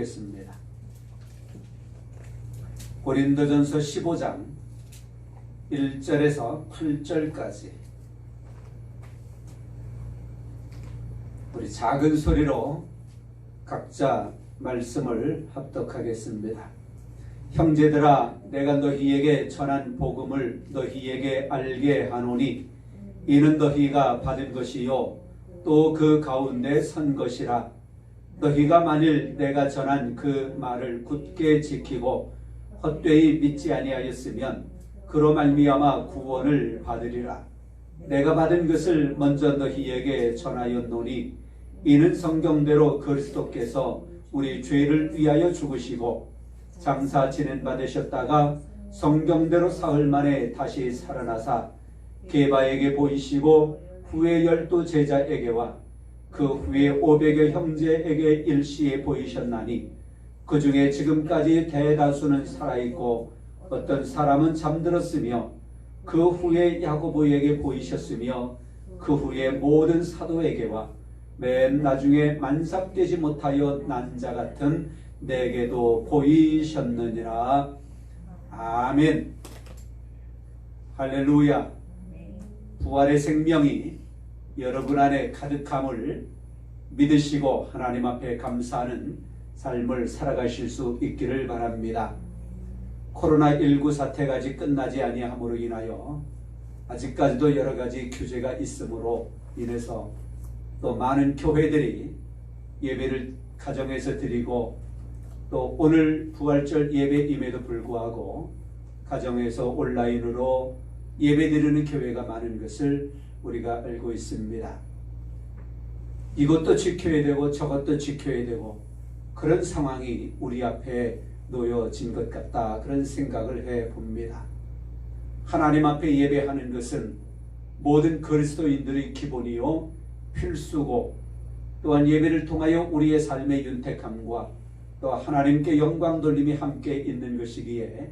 보겠습니다. 고린도전서 15장 1절에서 8절까지 우리 작은 소리로 각자 말씀을 합독하겠습니다. 형제들아, 내가 너희에게 전한 복음을 너희에게 알게 하노니 이는 너희가 받은 것이요 또 그 가운데 선 것이라. 너희가 만일 내가 전한 그 말을 굳게 지키고 헛되이 믿지 아니하였으면 그로 말미암아 구원을 받으리라. 내가 받은 것을 먼저 너희에게 전하였노니 이는 성경대로 그리스도께서 우리 죄를 위하여 죽으시고 장사 진행받으셨다가 성경대로 사흘 만에 다시 살아나사 게바에게 보이시고 후에 12 제자에게와 그 후에 500여 형제에게 일시에 보이셨나니 그 중에 지금까지 대다수는 살아있고 어떤 사람은 잠들었으며 그 후에 야고보에게 보이셨으며 그 후에 모든 사도에게와 맨 나중에 만삭되지 못하여 난 자 같은 내게도 보이셨느니라. 아멘. 할렐루야. 부활의 생명이 여러분 안에 가득함을 믿으시고 하나님 앞에 감사하는 삶을 살아가실 수 있기를 바랍니다. 코로나19 사태가 아직 끝나지 아니함으로 인하여 아직까지도 여러 가지 규제가 있으므로 인해서 또 많은 교회들이 예배를 가정에서 드리고 또 오늘 부활절 예배임에도 불구하고 가정에서 온라인으로 예배 드리는 교회가 많은 것을 우리가 알고 있습니다. 이것도 지켜야 되고 저것도 지켜야 되고 그런 상황이 우리 앞에 놓여진 것 같다, 그런 생각을 해봅니다. 하나님 앞에 예배하는 것은 모든 그리스도인들의 기본이요 필수고, 또한 예배를 통하여 우리의 삶의 윤택함과 또 하나님께 영광 돌림이 함께 있는 것이기에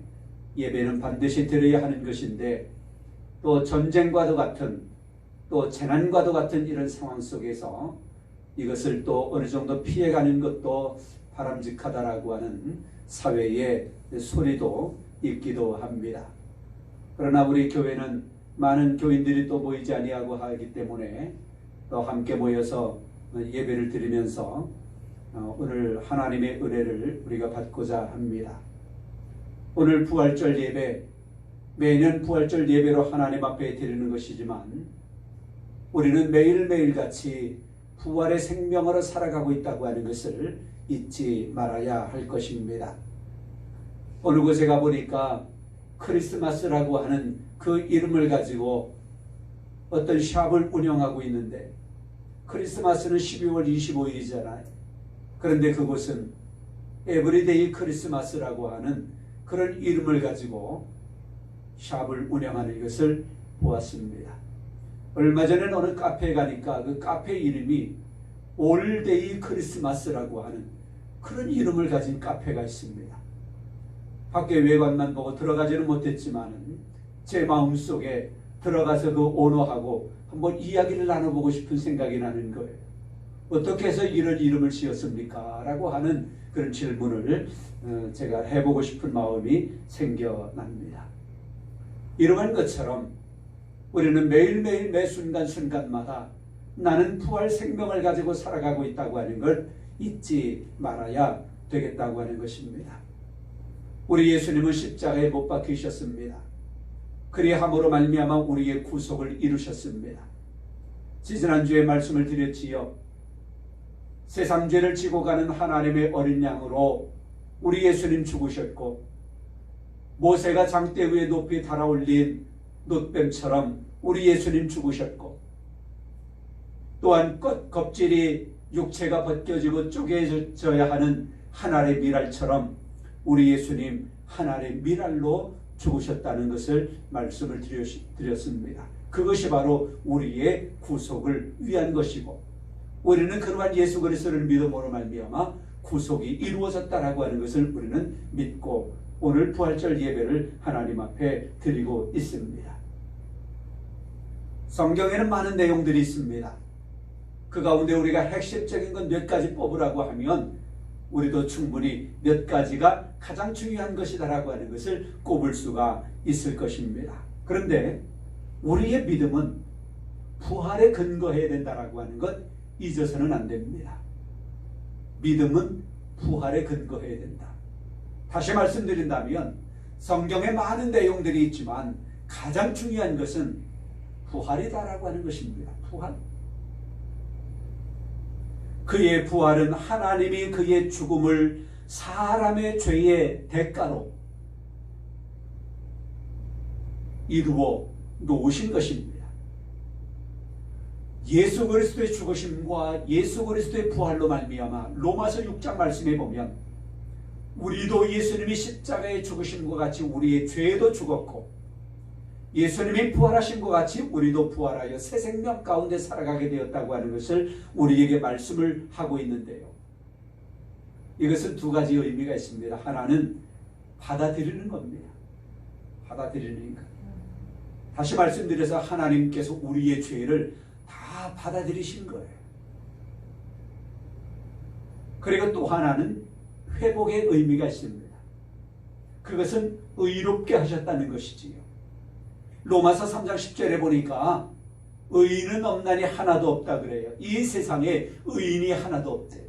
예배는 반드시 드려야 하는 것인데, 또 전쟁과도 같은 또 재난과도 같은 이런 상황 속에서 이것을 또 어느 정도 피해가는 것도 바람직하다라고 하는 사회의 소리도 있기도 합니다. 그러나 우리 교회는 많은 교인들이 또 모이지 아니하고 하기 때문에 또 함께 모여서 예배를 드리면서 오늘 하나님의 은혜를 우리가 받고자 합니다. 오늘 부활절 예배, 매년 부활절 예배로 하나님 앞에 드리는 것이지만 우리는 매일매일 같이 부활의 생명으로 살아가고 있다고 하는 것을 잊지 말아야 할 것입니다. 어느 곳에 가보니까 크리스마스라고 하는 그 이름을 가지고 어떤 샵을 운영하고 있는데, 크리스마스는 12월 25일이잖아요. 그런데 그곳은 에브리데이 크리스마스라고 하는 그런 이름을 가지고 샵을 운영하는 것을 보았습니다. 얼마 전에 어느 카페에 가니까 그 카페 이름이 올데이 크리스마스라고 하는 그런 이름을 가진 카페가 있습니다. 밖에 외관만 보고 들어가지는 못했지만 제 마음속에 들어가서 그 오너하고 한번 이야기를 나눠보고 싶은 생각이 나는 거예요. 어떻게 해서 이런 이름을 지었습니까? 라고 하는 그런 질문을 제가 해보고 싶은 마음이 생겨납니다. 이러한 것처럼 우리는 매일매일 매 순간순간마다 나는 부활 생명을 가지고 살아가고 있다고 하는 걸 잊지 말아야 되겠다고 하는 것입니다. 우리 예수님은 십자가에 못 박히셨습니다. 그리함으로 말미암아 우리의 구속을 이루셨습니다. 지지난주에 말씀을 드렸지요. 세상 죄를 지고 가는 하나님의 어린 양으로 우리 예수님 죽으셨고, 모세가 장대 위에 높이 달아올린 놋뱀처럼 우리 예수님 죽으셨고, 또한 껍질이 육체가 벗겨지고 쪼개져야 하는 한 알의 밀알처럼 우리 예수님 한 알의 밀알로 죽으셨다는 것을 말씀을 드렸습니다. 그것이 바로 우리의 구속을 위한 것이고, 우리는 그러한 예수 그리스도를 믿음으로 말미암아 구속이 이루어졌다라고 하는 것을 우리는 믿고 오늘 부활절 예배를 하나님 앞에 드리고 있습니다. 성경에는 많은 내용들이 있습니다. 그 가운데 우리가 핵심적인 건 몇 가지 뽑으라고 하면 우리도 충분히 몇 가지가 가장 중요한 것이다라고 하는 것을 꼽을 수가 있을 것입니다. 그런데 우리의 믿음은 부활에 근거해야 된다라고 하는 것 잊어서는 안 됩니다. 믿음은 부활에 근거해야 된다. 다시 말씀드린다면 성경에 많은 내용들이 있지만 가장 중요한 것은 부활이다라고 하는 것입니다. 부활. 그의 부활은 하나님이 그의 죽음을 사람의 죄의 대가로 이루어 놓으신 것입니다. 예수 그리스도의 죽으심과 예수 그리스도의 부활로 말미암아 로마서 6장 말씀에 보면 우리도 예수님이 십자가에 죽으심과 같이 우리의 죄도 죽었고 예수님이 부활하신 것 같이 우리도 부활하여 새 생명 가운데 살아가게 되었다고 하는 것을 우리에게 말씀을 하고 있는데요. 이것은 두 가지 의미가 있습니다. 하나는 받아들이는 겁니다. 받아들이는 것. 다시 말씀드려서 하나님께서 우리의 죄를 다 받아들이신 거예요. 그리고 또 하나는 회복의 의미가 있습니다. 그것은 의롭게 하셨다는 것이지요. 로마서 3장 10절에 보니까 의인은 없나니 하나도 없다 그래요. 이 세상에 의인이 하나도 없대.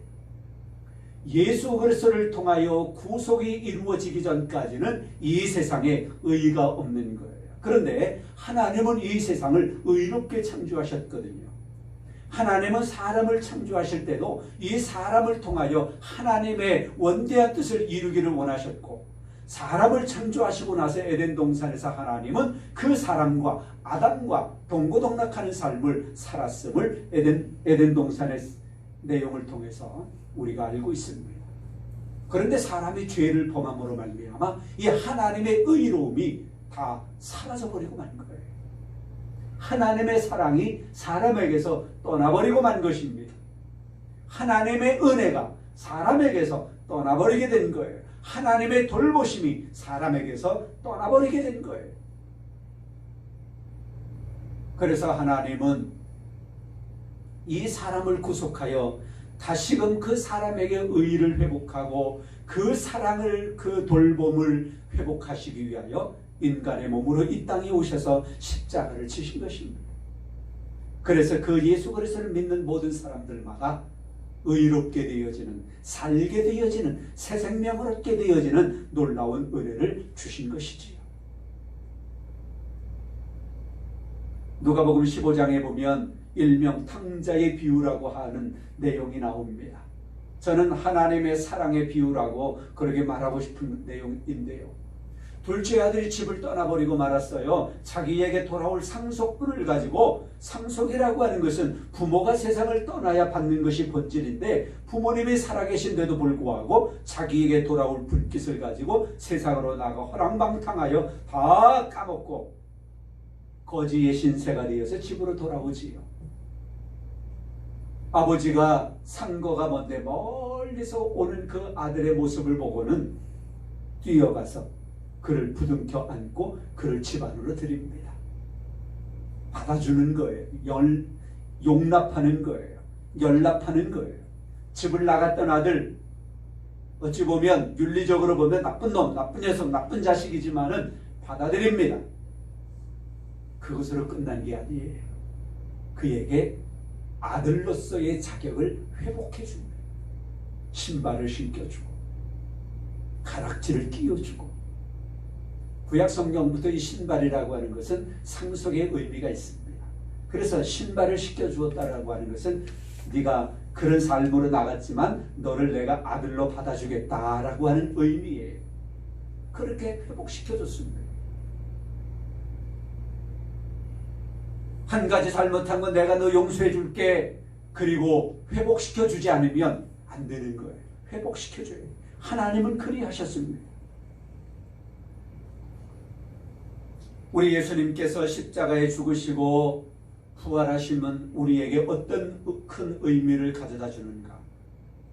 예수 그리스도를 통하여 구속이 이루어지기 전까지는 이 세상에 의가 없는 거예요. 그런데 하나님은 이 세상을 의롭게 창조하셨거든요. 하나님은 사람을 창조하실 때도 이 사람을 통하여 하나님의 원대한 뜻을 이루기를 원하셨고 사람을 창조하시고 나서 에덴 동산에서 하나님은 그 사람과 아담과 동고동락하는 삶을 살았음을 에덴 동산의 내용을 통해서 우리가 알고 있습니다. 그런데 사람이 죄를 범함으로 말미암아 이 하나님의 의로움이 다 사라져버리고 만 거예요. 하나님의 사랑이 사람에게서 떠나버리고 만 것입니다. 하나님의 은혜가 사람에게서 떠나버리게 된 거예요. 하나님의 돌보심이 사람에게서 떠나버리게 된 거예요. 그래서 하나님은 이 사람을 구속하여 다시금 그 사람에게 의의를 회복하고 그 사랑을 그 돌봄을 회복하시기 위하여 인간의 몸으로 이 땅에 오셔서 십자가를 지신 것입니다. 그래서 그 예수 그리스도를 믿는 모든 사람들마다 의롭게 되어지는, 살게 되어지는, 새 생명을 얻게 되어지는 놀라운 은혜를 주신 것이지요. 누가복음 15장에 보면 일명 탕자의 비유라고 하는 내용이 나옵니다. 저는 하나님의 사랑의 비유라고 그렇게 말하고 싶은 내용인데요. 둘째 아들이 집을 떠나버리고 말았어요. 자기에게 돌아올 상속분을 가지고, 상속이라고 하는 것은 부모가 세상을 떠나야 받는 것이 본질인데 부모님이 살아계신데도 불구하고 자기에게 돌아올 불깃을 가지고 세상으로 나가 허랑방탕하여 다 까먹고 거지의 신세가 되어서 집으로 돌아오지요. 아버지가 상거가 먼데 멀리서 오는 그 아들의 모습을 보고는 뛰어가서 그를 부둥켜 안고 그를 집 안으로 들입니다. 받아주는 거예요. 용납하는 거예요. 연락하는 거예요. 집을 나갔던 아들, 어찌 보면 윤리적으로 보면 나쁜 놈, 나쁜 녀석, 나쁜 자식이지만은 받아들입니다. 그것으로 끝난 게 아니에요. 그에게 아들로서의 자격을 회복해 줍니다. 신발을 신겨주고 가락지를 끼워주고. 구약 성경부터 이 신발이라고 하는 것은 상속의 의미가 있습니다. 그래서 신발을 신겨주었다라고 하는 것은 네가 그런 삶으로 나갔지만 너를 내가 아들로 받아주겠다라고 하는 의미예요. 그렇게 회복시켜줬습니다. 한 가지 잘못한 건 내가 너 용서해 줄게. 그리고 회복시켜 주지 않으면 안 되는 거예요. 회복시켜줘요. 하나님은 그리하셨습니다. 우리 예수님께서 십자가에 죽으시고 부활하심은 우리에게 어떤 큰 의미를 가져다 주는가?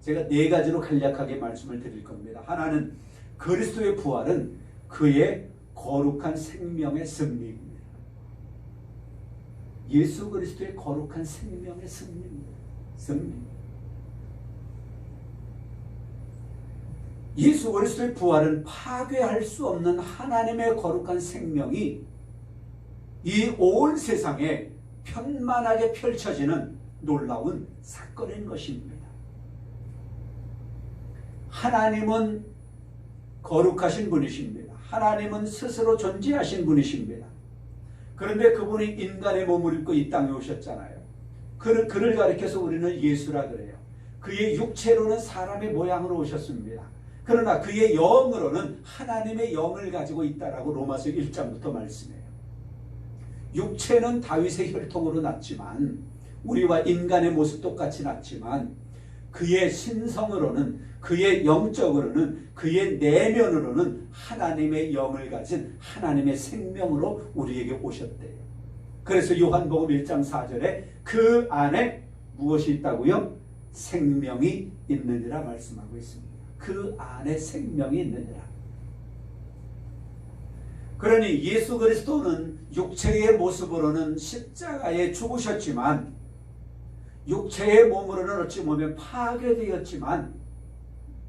제가 네 가지로 간략하게 말씀을 드릴 겁니다. 하나는 그리스도의 부활은 그의 거룩한 생명의 승리입니다. 예수 그리스도의 거룩한 생명의 승리. 예수 그리스도의 부활은 파괴할 수 없는 하나님의 거룩한 생명이 이 온 세상에 편만하게 펼쳐지는 놀라운 사건인 것입니다. 하나님은 거룩하신 분이십니다. 하나님은 스스로 존재하신 분이십니다. 그런데 그분이 인간의 몸을 입고 이 땅에 오셨잖아요. 그를 가리켜서 우리는 예수라 그래요. 그의 육체로는 사람의 모양으로 오셨습니다. 그러나 그의 영으로는 하나님의 영을 가지고 있다라고 로마서 1장부터 말씀해요. 육체는 다윗의 혈통으로 났지만, 우리와 인간의 모습 똑같이 났지만, 그의 신성으로는, 그의 영적으로는, 그의 내면으로는 하나님의 영을 가진 하나님의 생명으로 우리에게 오셨대요. 그래서 요한복음 1장 4절에 그 안에 무엇이 있다고요? 생명이 있느니라 말씀하고 있습니다. 그 안에 생명이 있느니라. 그러니 예수 그리스도는 육체의 모습으로는 십자가에 죽으셨지만, 육체의 몸으로는 어찌 보면 파괴되었지만,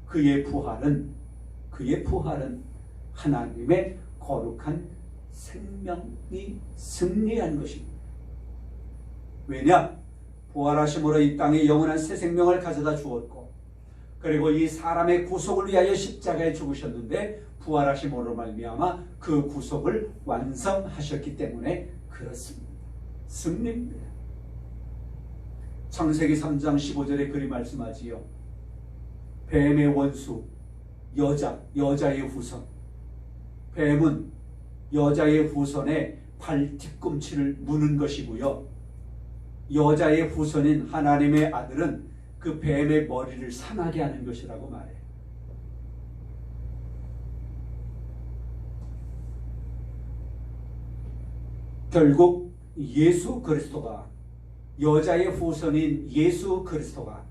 그의 부활은 하나님의 거룩한 생명이 승리한 것입니다. 왜냐? 부활하심으로 이 땅에 영원한 새 생명을 가져다 주었고, 그리고 이 사람의 구속을 위하여 십자가에 죽으셨는데, 부활하심으로 말미암아 그 구속을 완성하셨기 때문에 그렇습니다. 승리입니다. 창세기 3장 15절에 그리 말씀하지요. 뱀의 원수 여자의 후손. 뱀은 여자의 후손의 발 뒤꿈치를 무는 것이고요, 여자의 후손인 하나님의 아들은 그 뱀의 머리를 상하게 하는 것이라고 말해요. 결국 예수 그리스도가, 여자의 후손인 예수 그리스도가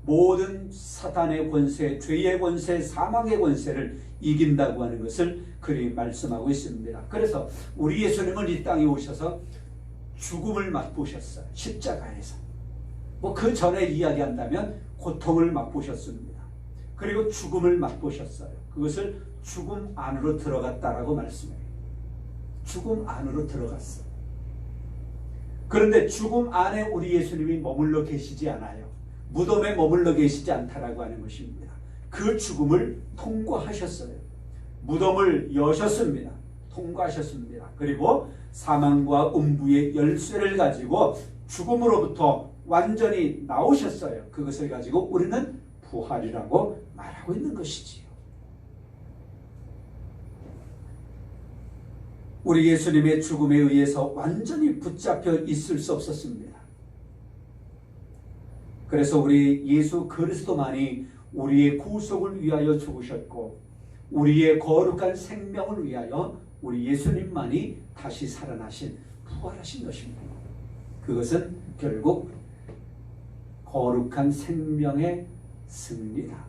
모든 사탄의 권세, 죄의 권세, 사망의 권세를 이긴다고 하는 것을 그리 말씀하고 있습니다. 그래서 우리 예수님은 이 땅에 오셔서 죽음을 맛보셨어요. 십자가에서. 그 전에 이야기한다면 고통을 맛보셨습니다. 그리고 죽음을 맛보셨어요. 그것을 죽음 안으로 들어갔다라고 말씀해요. 죽음 안으로 들어갔어요. 그런데 죽음 안에 우리 예수님이 머물러 계시지 않아요. 무덤에 머물러 계시지 않다라고 하는 것입니다. 그 죽음을 통과하셨어요. 무덤을 여셨습니다. 통과하셨습니다. 그리고 사망과 음부의 열쇠를 가지고 죽음으로부터 완전히 나오셨어요. 그것을 가지고 우리는 부활이라고 말하고 있는 것이지요. 우리 예수님의 죽음에 의해서 완전히 붙잡혀 있을 수 없었습니다. 그래서 우리 예수 그리스도만이 우리의 구속을 위하여 죽으셨고, 우리의 거룩한 생명을 위하여 우리 예수님만이 다시 살아나신, 부활하신 것입니다. 그것은 결국 거룩한 생명의 승리다.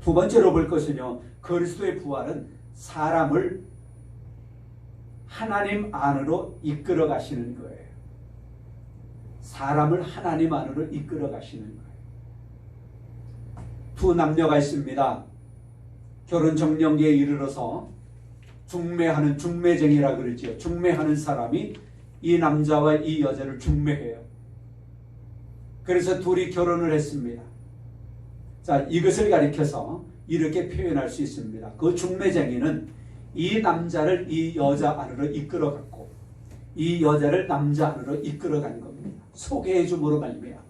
두 번째로 볼 것은요, 그리스도의 부활은 사람을 하나님 안으로 이끌어 가시는 거예요. 사람을 하나님 안으로 이끌어 가시는 거예요. 두 남녀가 있습니다. 결혼 정년기에 이르러서 중매하는, 중매쟁이라 그러지요. 중매하는 사람이 이 남자와 이 여자를 중매해요. 그래서 둘이 결혼을 했습니다. 자, 이것을 가리켜서 이렇게 표현할 수 있습니다. 그 중매쟁이는 이 남자를 이 여자 안으로 이끌어갔고, 이 여자를 남자 안으로 이끌어간 겁니다. 소개해 줌으로 말미암아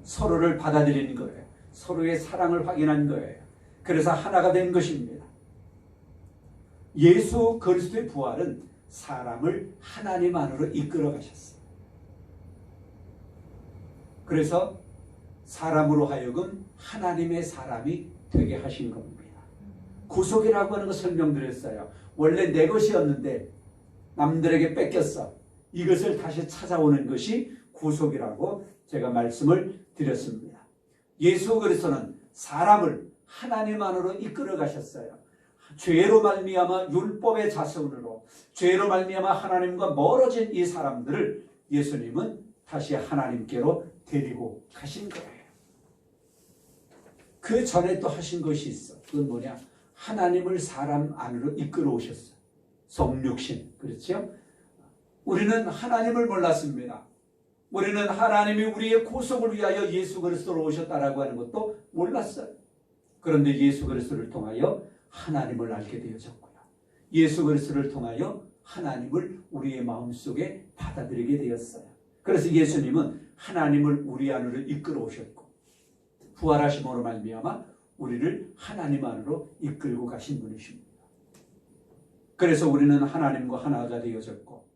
서로를 받아들이는 거예요. 서로의 사랑을 확인한 거예요. 그래서 하나가 된 것입니다. 예수 그리스도의 부활은 사람을 하나님 안으로 이끌어 가셨어요. 그래서 사람으로 하여금 하나님의 사람이 되게 하신 겁니다. 구속이라고 하는 거 설명드렸어요. 원래 내 것이었는데 남들에게 뺏겼어. 이것을 다시 찾아오는 것이 구속이라고 제가 말씀을 드렸습니다. 예수 그리스도는 사람을 하나님 안으로 이끌어 가셨어요. 죄로 말미암아 율법의 자손으로, 죄로 말미암아 하나님과 멀어진 이 사람들을 예수님은 다시 하나님께로 데리고 가신 거예요. 그 전에 또 하신 것이 있어. 그건 뭐냐? 하나님을 사람 안으로 이끌어 오셨어. 성육신. 그렇죠? 우리는 하나님을 몰랐습니다. 우리는 하나님이 우리의 구속을 위하여 예수 그리스도로 오셨다라고 하는 것도 몰랐어요. 그런데 예수 그리스도를 통하여 하나님을 알게 되어졌고요. 예수 그리스도를 통하여 하나님을 우리의 마음속에 받아들이게 되었어요. 그래서 예수님은 하나님을 우리 안으로 이끌어 오셨고 부활하심으로 말미암아 우리를 하나님 안으로 이끌고 가신 분이십니다. 그래서 우리는 하나님과 하나가 되어졌고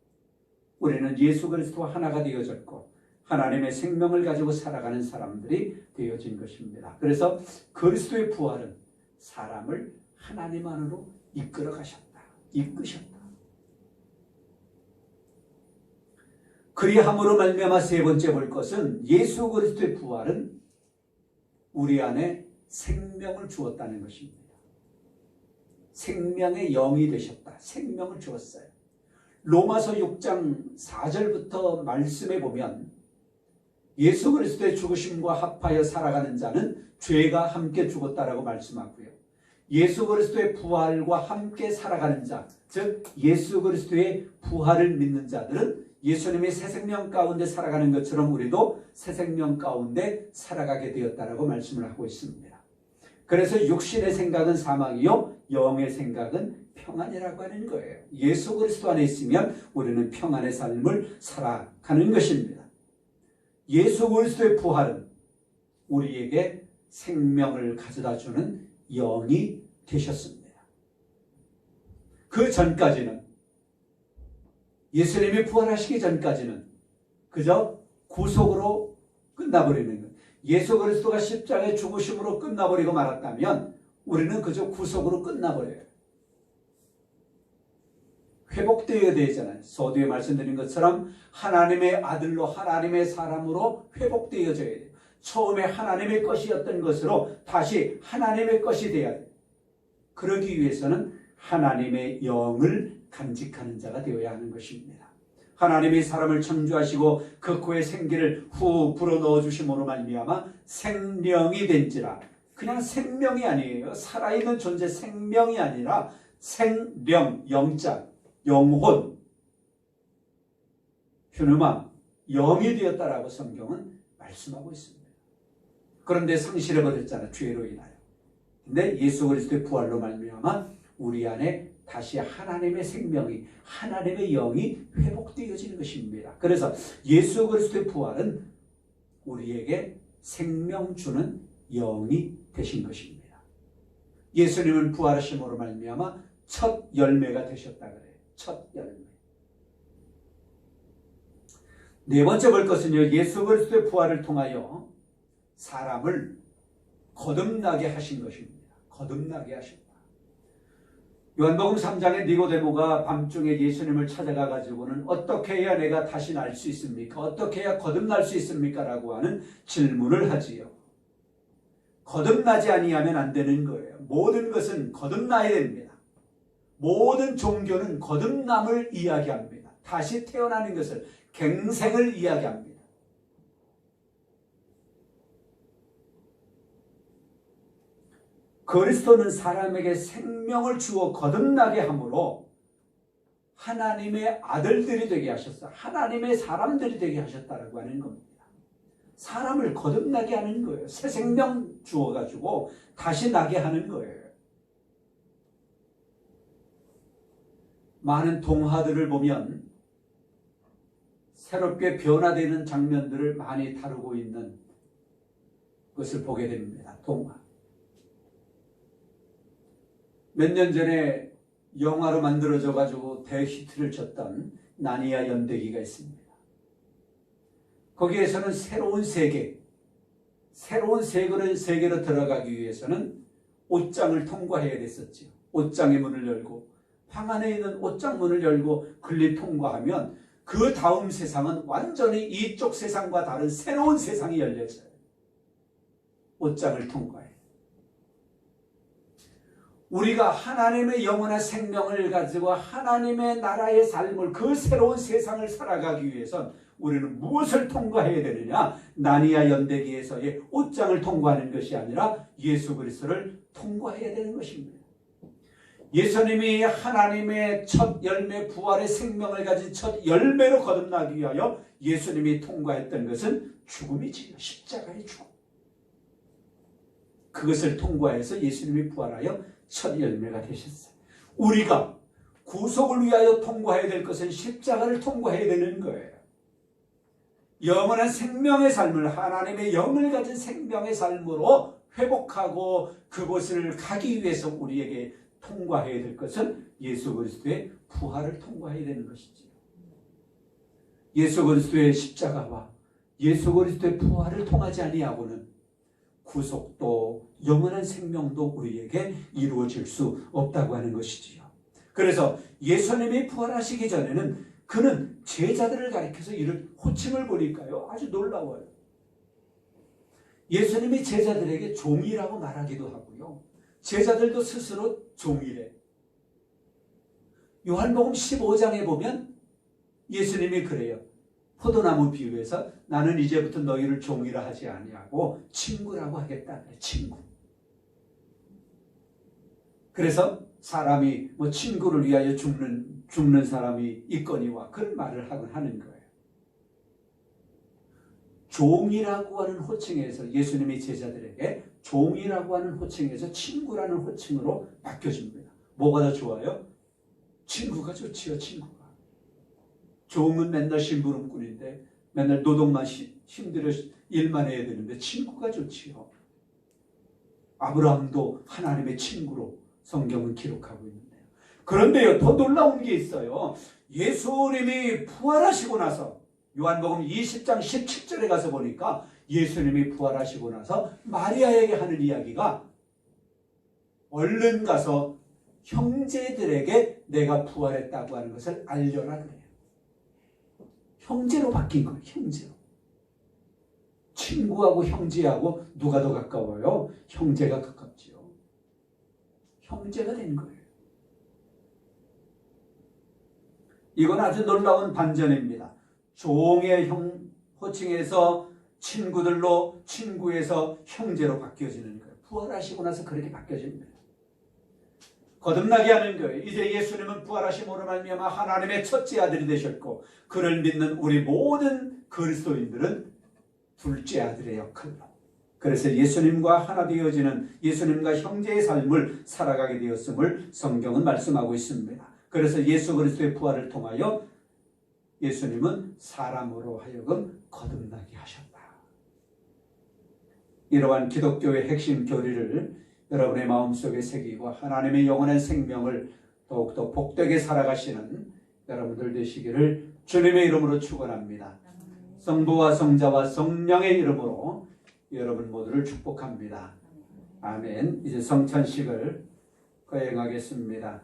우리는 예수 그리스도와 하나가 되어졌고 하나님의 생명을 가지고 살아가는 사람들이 되어진 것입니다. 그래서 그리스도의 부활은 사람을 하나님 안으로 이끌어 가셨다. 이끄셨다. 그리함으로 말미암아 세 번째 볼 것은 예수 그리스도의 부활은 우리 안에 생명을 주었다는 것입니다. 생명의 영이 되셨다. 생명을 주었어요. 로마서 6장 4절부터 말씀에 보면 예수 그리스도의 죽으심과 합하여 살아가는 자는 죄가 함께 죽었다라고 말씀하고요. 예수 그리스도의 부활과 함께 살아가는 자, 즉 예수 그리스도의 부활을 믿는 자들은 예수님이 새 생명 가운데 살아가는 것처럼 우리도 새 생명 가운데 살아가게 되었다라고 말씀을 하고 있습니다. 그래서 육신의 생각은 사망이요 영의 생각은 평안이라고 하는 거예요. 예수 그리스도 안에 있으면 우리는 평안의 삶을 살아가는 것입니다. 예수 그리스도의 부활은 우리에게 생명을 가져다 주는 영이 되셨습니다. 그 전까지는 예수님이 부활하시기 전까지는 그저 구속으로 끝나버리는 것. 예수 그리스도가 십자가의 죽으심으로 끝나버리고 말았다면 우리는 그저 구속으로 끝나버려요. 회복되어야 되잖아요. 서두에 말씀드린 것처럼 하나님의 아들로 하나님의 사람으로 회복되어져야 돼요. 처음에 하나님의 것이었던 것으로 다시 하나님의 것이 돼야 돼요. 그러기 위해서는 하나님의 영을 간직하는 자가 되어야 하는 것입니다. 하나님이 사람을 창조하시고 그 코에 생기를 후 불어넣어 주심으로 말미암아 생명이 된지라. 그냥 생명이 아니에요. 살아있는 존재 생명이 아니라 생명, 영자, 영혼, 휴누마, 영이 되었다라고 성경은 말씀하고 있습니다. 그런데 상실해버렸잖아요. 죄로 인하여. 근데 예수 그리스도의 부활로 말미암아 우리 안에 다시 하나님의 생명이, 하나님의 영이 회복되어지는 것입니다. 그래서 예수 그리스도의 부활은 우리에게 생명 주는 영이 되신 것입니다. 예수님은 부활하심으로 말미암아 첫 열매가 되셨다 그래요. 첫 열매. 네 번째 볼 것은요. 예수 그리스도의 부활을 통하여 사람을 거듭나게 하신 것입니다. 거듭나게 하셨다. 요한복음 3장에 니고데모가 밤중에 예수님을 찾아가 가지고는 어떻게 해야 내가 다시 날 수 있습니까? 어떻게 해야 거듭날 수 있습니까? 라고 하는 질문을 하지요. 거듭나지 아니하면 안 되는 거예요. 모든 것은 거듭나야 됩니다. 모든 종교는 거듭남을 이야기합니다. 다시 태어나는 것을, 갱생을 이야기합니다. 그리스도는 사람에게 생명을 주어 거듭나게 함으로 하나님의 아들들이 되게 하셨어. 하나님의 사람들이 되게 하셨다라고 하는 겁니다. 사람을 거듭나게 하는 거예요. 새 생명 주어가지고 다시 나게 하는 거예요. 많은 동화들을 보면 새롭게 변화되는 장면들을 많이 다루고 있는 것을 보게 됩니다. 동화. 몇 년 전에 영화로 만들어져 가지고 대히트를 쳤던 나니아 연대기가 있습니다. 거기에서는 새로운 세계로 들어가기 위해서는 옷장을 통과해야 됐었죠. 옷장의 문을 열고 방 안에 있는 옷장 문을 열고 글리 통과하면 그 다음 세상은 완전히 이쪽 세상과 다른 새로운 세상이 열려져요. 옷장을 통과해. 우리가 하나님의 영원한 생명을 가지고 하나님의 나라의 삶을, 그 새로운 세상을 살아가기 위해선 우리는 무엇을 통과해야 되느냐? 나니아 연대기에서의 옷장을 통과하는 것이 아니라 예수 그리스도를 통과해야 되는 것입니다. 예수님이 하나님의 첫 열매, 부활의 생명을 가진 첫 열매로 거듭나기 위하여 예수님이 통과했던 것은 죽음이지요. 십자가의 죽음. 그것을 통과해서 예수님이 부활하여 첫 열매가 되셨어요. 우리가 구속을 위하여 통과해야 될 것은 십자가를 통과해야 되는 거예요. 영원한 생명의 삶을, 하나님의 영을 가진 생명의 삶으로 회복하고 그곳을 가기 위해서 우리에게 통과해야 될 것은 예수 그리스도의 부활을 통과해야 되는 것이지요. 예수 그리스도의 십자가와 예수 그리스도의 부활을 통하지 아니하고는 구속도 영원한 생명도 우리에게 이루어질 수 없다고 하는 것이지요. 그래서 예수님이 부활하시기 전에는 그는 제자들을 가리켜서 이런 호칭을 보니까요, 아주 놀라워요. 예수님이 제자들에게 종이라고 말하기도 하고요. 제자들도 스스로 종이래. 요한복음 15장에 보면 예수님이 그래요. 포도나무 비유해서 나는 이제부터 너희를 종이라 하지 아니하고 친구라고 하겠다. 친구. 그래서 사람이 뭐 친구를 위하여 죽는 사람이 있거니와 그런 말을 하는 거예요. 종이라고 하는 호칭에서 예수님이 제자들에게 종이라고 하는 호칭에서 친구라는 호칭으로 바뀌어집니다. 뭐가 더 좋아요? 친구가 좋지요. 친구가. 종은 맨날 심부름꾼인데 맨날 노동만 힘들어 일만 해야 되는데 친구가 좋지요. 아브라함도 하나님의 친구로 성경은 기록하고 있는데요. 그런데요, 더 놀라운 게 있어요. 예수님이 부활하시고 나서 요한복음 20장 17절에 가서 보니까 예수님이 부활하시고 나서 마리아에게 하는 이야기가 얼른 가서 형제들에게 내가 부활했다고 하는 것을 알려라 그래요. 형제로 바뀐 거예요. 형제로. 친구하고 형제하고 누가 더 가까워요? 형제가 가깝지요. 형제가 된 거예요. 이건 아주 놀라운 반전입니다. 종의 호칭에서 친구들로, 친구에서 형제로 바뀌어지는 거예요. 부활하시고 나서 그렇게 바뀌어집니다. 거듭나게 하는 거예요. 이제 예수님은 부활하심으로 말미암아 하나님의 첫째 아들이 되셨고 그를 믿는 우리 모든 그리스도인들은 둘째 아들의 역할로, 그래서 예수님과 하나 되어지는 예수님과 형제의 삶을 살아가게 되었음을 성경은 말씀하고 있습니다. 그래서 예수 그리스도의 부활을 통하여 예수님은 사람으로 하여금 거듭나게 하셨다. 이러한 기독교의 핵심 교리를 여러분의 마음속에 새기고 하나님의 영원한 생명을 더욱더 복되게 살아가시는 여러분들 되시기를 주님의 이름으로 축원합니다. 성부와 성자와 성령의 이름으로 여러분 모두를 축복합니다. 아멘. 이제 성찬식을 거행하겠습니다.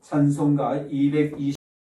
찬송가 220